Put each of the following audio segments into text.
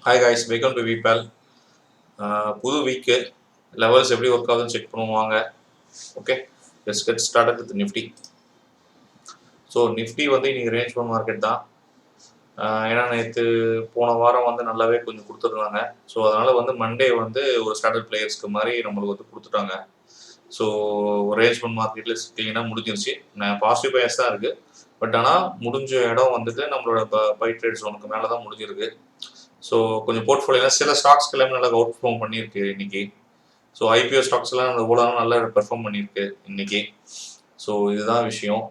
Hi guys, welcome to விபால். புது வீக்கு லெவல்ஸ் எப்படி ஒர்க் ஆகுதுன்னு செக் பண்ணுவாங்க. Okay, let's get started with Nifty. So Nifty வந்து இன்னைக்கு ரேஞ்ச் பவுண்ட் மார்க்கெட் தான். ஏன்னா நேற்று போன வாரம் வந்து நல்லாவே கொஞ்சம் கொடுத்துருந்தாங்க. ஸோ அதனால் வந்து மண்டே வந்து ஒரு ஸ்டாண்டர்ட் பிளேயர்ஸ்க்கு மாதிரி நம்மளுக்கு வந்து கொடுத்துட்டாங்க. ஸோ ரேஞ்ச் பவுண்ட் மார்க்கெட்டில் கிளீனாக முடிஞ்சிருச்சு. பாசிட்டிவ் பயஸ் தான் இருக்குது. பட் ஆனால் முடிஞ்ச இடம் வந்துட்டு நம்மளோட பை ட்ரேட் ஜோனுக்கு மேலே தான் முடிஞ்சிருக்கு. ஸோ கொஞ்சம் போர்ட்ஃபோலியோலாம் சில ஸ்டாக்ஸ் எல்லாமே நல்லா அவுட் பெர்ஃபார்ம் பண்ணியிருக்கு இன்னைக்கு. ஸோ ஐபிஓ ஸ்டாக்ஸ் எல்லாம் இவ்வளோ நல்லா பெர்ஃபார்ம் பண்ணியிருக்கு இன்னைக்கு. ஸோ இதுதான் விஷயம்.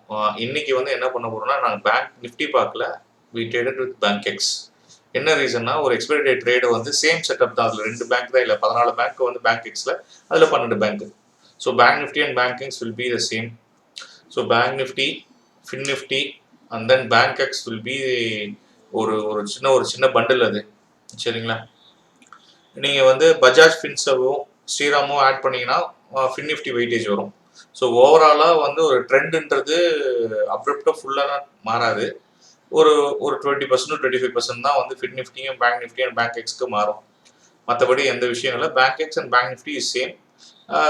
இன்னைக்கு வந்து என்ன பண்ண போறோம்னா, நாங்கள் பேங்க் நிஃப்டி பார்க்கல, we traded with bank. என்ன ரீசன்னா, ஒரு எக்ஸ்பைரி டே ட்ரேடு வந்து சேம் செட்டப் தான். அதில் 2 பேங்க் தான் இல்லை, 14 பேங்க் வந்து பேங்க் எக்ஸில், அதில் 12 bank. So bank Nifty and bank X will be the same. So bank Nifty, fin Nifty and then bank X will be ஒரு சின்ன பண்டில் அது. சரிங்களா? நீங்கள் வந்து பஜாஜ் ஃபின்சர்வும் ஸ்ரீராமும் ஆட் பண்ணீங்கன்னா ஃபின் நிஃப்டி வெயிட்டேஜ் வரும். ஸோ ஓவராலாக வந்து ஒரு ட்ரெண்டுன்றது அப்ரப்டாக ஃபுல்லாக மாறாது. ஒரு 20% 25% தான் வந்து ஃபின் நிஃப்டியும் பேங்க் நிஃப்டி அண்ட் பேங்க் எக்ஸ்க்கு மாறும். மற்றபடி எந்த விஷயம் இல்லை. Bankex and bank Nifty is same.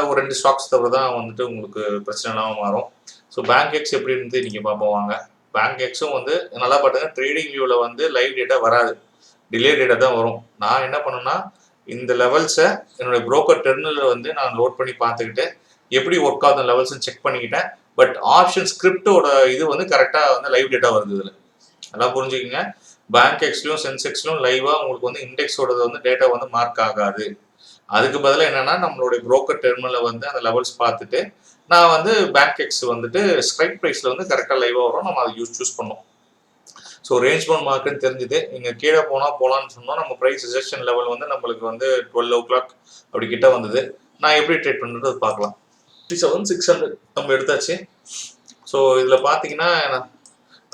ஒரு 2 ஸ்டாக்ஸ் தவிர தான் வந்துட்டு உங்களுக்கு பிரச்சனை இல்லாமல் மாறும். ஸோ பேங்க் எக்ஸ் எப்படி இருந்து நீங்கள் பார்ப்போம் வாங்க. பேங்க் எக்ஸும் வந்து நல்லா பார்த்துங்க, ட்ரேடிங் வியூவில் வந்து லைவ் டேட்டா வராது, டிலே டேட்டா தான் வரும். நான் என்ன பண்ணேன்னா, இந்த லெவல்ஸை என்னுடைய புரோக்கர் டெர்மினலில் வந்து நான் லோட் பண்ணி பார்த்துக்கிட்டு எப்படி ஒர்க் ஆகுது லெவல்ஸ் செக் பண்ணிக்கிட்டேன். பட் ஆப்ஷன் ஸ்கிரிப்டோட இது வந்து கரெக்டாக வந்து லைவ் டேட்டா வருது. இதில் நல்லா புரிஞ்சுக்கிங்க. பேங்க் எக்ஸ்லையும் சென்செக்ஸ்லையும் லைவாக உங்களுக்கு வந்து இண்டெக்ஸோட வந்து டேட்டா வந்து மார்க் ஆகாது. அதுக்கு பதிலாக என்னன்னா, நம்மளுடைய புரோக்கர் டெர்மினலில் வந்து அந்த லெவல்ஸ் பார்த்துட்டு நான் வந்து பேங்க் எக்ஸ் வந்துட்டு ஸ்ட்ரைக் ப்ரைஸில் வந்து கரெக்டாக லைவாக வரும், நம்ம அதை சூஸ் பண்ணோம். ஸோ ரேஞ்ச் பவுண்ட் மார்க்கெட் தெரிஞ்சுது. இங்கே கீழே போகலான்னு சொன்னோம். நம்ம ப்ரைஸ் ரிஜெக்ஷன் லெவல் வந்து நம்மளுக்கு வந்து 12 o'clock அப்படி கிட்ட வந்தது. நான் எப்படி ட்ரேட் பண்ணுறது பார்க்கலாம். 57,600 நம்ம எடுத்தாச்சு. ஸோ இதில் பார்த்தீங்கன்னா,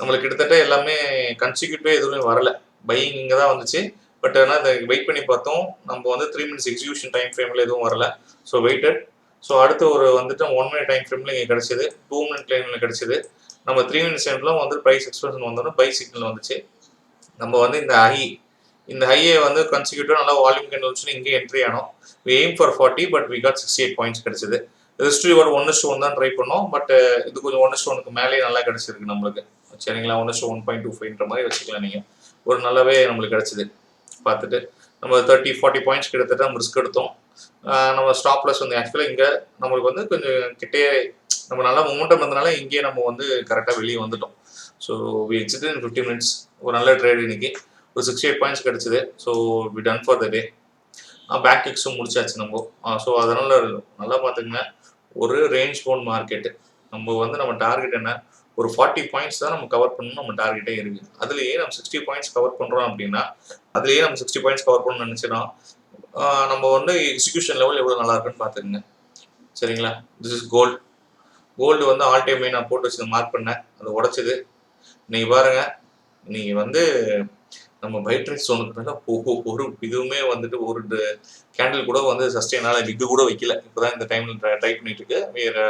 நம்மளுக்கு கிட்டத்தட்ட எல்லாமே கன்சிக்யூட்டிவ் எதுவுமே வரல. பையிங் இங்கே தான் வந்துச்சு. பட் ஆனால் அதை வெயிட் பண்ணி பார்த்தோம். நம்ம வந்து 3 minutes எக்ஸிக்யூஷன் டைம் ஃப்ரேமில் எதுவும் வரல. So weighted. ஸோ அடுத்து ஒரு வந்துட்டு 1 minute டைம் ஃப்ரேமில் இங்கே கிடச்சிது, 2 minute டைமில் கிடச்சிது. நம்ம 3 minutes டைம்லாம் வந்து ப்ரைஸ் எக்ஸ்பிரஷன் வந்தோன்னா பை சிக்னல் வந்துச்சு. நம்ம வந்து இந்த ஹையை வந்து கன்சிக்யூட்டிவ் நல்லா வால்யூம் கேண்டில் வச்சுன்னு இங்கே என்ட்ரி ஆனோம். We aim for 40, but we got 68 points கிடச்சிது. ஹிஸ்ட்ரி ஒரு 1:1 தான் ட்ரை பண்ணோம். பட் இது கொஞ்சம் 1:1க்கு மேலே நல்லா கிடச்சிருக்கு நம்மளுக்கு. சரிங்களா? 1:1.25ன்ற மாதிரி வச்சுக்கலாம் நீங்கள். ஒரு நல்லாவே நம்மளுக்கு கிடச்சிது. பார்த்துட்டு நம்ம 30-40 பாயிண்ட்ஸ் கிட்டத்தட்ட நம்ம ரிஸ்க் எடுத்தோம். நம்ம ஸ்டாப் லாஸ் வந்து ஆக்சுவலாக இங்கே நம்மளுக்கு வந்து கொஞ்சம் கிட்டே நம்ம நல்லா மொமெண்டம் இருந்தனால இங்கேயே நம்ம வந்து கரெக்டாக வெளியே வந்துட்டோம். So we exit in 50 minutes. ஒரு நல்ல ட்ரேட் இன்னைக்கு. ஒரு 68 பாயிண்ட்ஸ் கிடச்சிது. So we done for the day. Bank எக்ஸும் முடிச்சாச்சு நம்ம. ஸோ அதனால் நல்லா பார்த்துக்குங்க. ஒரு ரேஞ்ச் பவுண்ட் மார்க்கெட்டு நம்ம வந்து நம்ம டார்கெட் என்ன, ஒரு 40 பாயிண்ட்ஸ் தான் நம்ம கவர் பண்ணணும். நம்ம டார்கெட்டே இருக்குது. அதுலேயே நம்ம 60 பாயிண்ட்ஸ் கவர் பண்ணுறோம் அப்படின்னா, அதுலேயே நம்ம 60 பாயிண்ட்ஸ் கவர் பண்ணணும்னு நினச்சினா நம்ம வந்து எக்ஸிக்யூஷன் லெவல் எவ்வளோ நல்லா இருக்குன்னு பார்த்துக்குங்க. சரிங்களா? திஸ் இஸ் கோல்டு வந்து ஆல் டைம் நான் போட்டு வச்சு மார்க் பண்ணேன், அதை உடச்சிது. நீங்கள் பாருங்க, நீங்கள் வந்து நம்ம பைட்ரேட் ஜோனுக்கு மேலே ஒரு இதுவுமே வந்துட்டு ஒரு கேண்டில் கூட வந்து சஸ்டெயினால லிக்கு கூட வைக்கல. இப்போ தான் இந்த டைமில் ட்ரை பண்ணிட்டு இருக்கு. வேறு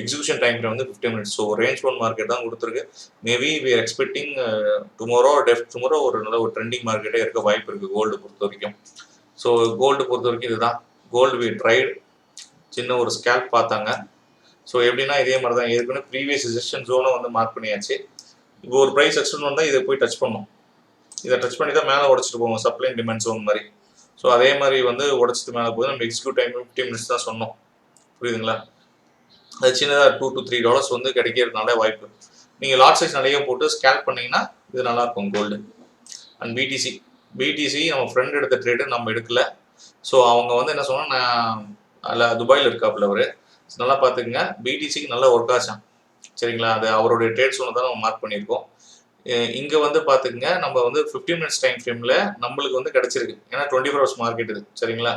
எக்ஸிக்யூஷன் டைம் வந்து 15 minutes. So range bound market தான் கொடுத்துருக்கு. Maybe we are expecting tomorrow ஒரு நல்ல ஒரு ட்ரெண்டிங் மார்க்கெட்டே இருக்க வாய்ப்பு இருக்குது கோல்டு பொறுத்த வரைக்கும். ஸோ கோல்டு பொறுத்த வரைக்கும் இதுதான். கோல்டு வி ட்ரைடு சின்ன ஒரு ஸ்கேல்ப் பார்த்தாங்க. ஸோ எப்படின்னா இதே மாதிரி தான் ஏற்கனவே ப்ரீவியஸ் ரெசிஸ்டன்ஸ் ஜோனை வந்து மார்க் பண்ணியாச்சு. இப்போ ஒரு ப்ரைஸ் எக்ஸ்டெண்ட் வந்தால் இதை போய் டச் பண்ணோம். இதை டச் பண்ணி தான் மேலே உடச்சிட்டு போவோம், சப்ளை அண்ட் டிமாண்ட் ஜோன் மாதிரி. ஸோ அதே மாதிரி வந்து உடச்சிட்டு மேலே போகுது. நம்ம எக்ஸிக்யூட் டைம் 15 minutes தான் சொன்னோம். புரியுதுங்களா? அது சின்னதாக $2 to $3 வந்து கிடைக்கிறதுனால வாய்ப்பு. நீங்கள் லாட் சைஸ் நிறைய போட்டு ஸ்கேல்ப் பண்ணிங்கன்னா இது நல்லாயிருக்கும் கோல்டு. அண்ட் பிடிசி நம்ம ஃப்ரெண்ட் எடுத்த ட்ரேடு நம்ம எடுக்கல. ஸோ அவங்க வந்து என்ன சொன்னால், நான் அதில் துபாயில் இருக்காப்புல அவர், நல்லா பார்த்துக்குங்க. பிடிசிக்கு நல்லா ஒர்க் ஆச்சான். சரிங்களா? அது அவருடைய ட்ரேட்ஸ் ஒன்று தான் நம்ம மார்க் பண்ணியிருக்கோம். இங்கே வந்து பார்த்துக்குங்க, நம்ம வந்து 15 minutes டைம் ஃப்ரேமில் நம்மளுக்கு வந்து கிடச்சிருக்கு. ஏன்னா 24 hours மார்க்கெட் இது. சரிங்களா?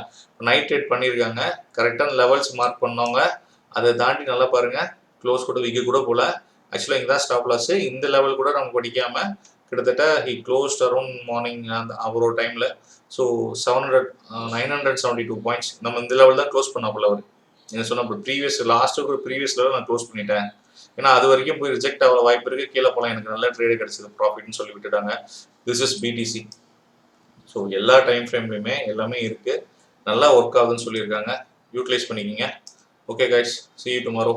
நைட் ட்ரேட் பண்ணியிருக்காங்க. கரெக்டான லெவல்ஸ் மார்க் பண்ணவங்க அதை தாண்டி நல்லா பாருங்கள், க்ளோஸ் கூட விற்க கூட போல. ஆக்சுவலாக இங்கே தான் ஸ்டாப் லாஸ். இந்த லெவல் கூட நம்ம படிக்காமல் கிட்டத்தட்ட ஹி க்ளோஸ்ட் அரௌண்ட் மார்னிங் அந்த அவரோட டைமில். ஸோ 972 பாயிண்ட்ஸ் நம்ம இந்த லெவல் தான் க்ளோஸ் பண்ணாப்புல அவர். என்ன சொன்னால் ப்ரீவியஸ் லெவல் நான் க்ளோஸ் பண்ணிட்டேன். ஏன்னா அது வரைக்கும் போய் ரிஜெக்ட் ஆகிற வாய்ப்பு இருக்குது, கீழே போகலாம், எனக்கு நல்ல ட்ரேடு கிடச்சிது, ப்ராஃபிட்னு சொல்லி விட்டுட்டாங்க. This is BTC. ஸோ எல்லா டைம் ஃப்ரேம்லையுமே எல்லாமே இருக்குது, நல்லா ஒர்க் ஆகுதுன்னு சொல்லியிருக்காங்க. யூட்டிலைஸ் பண்ணிக்கிங்க. Okay guys, see you tomorrow.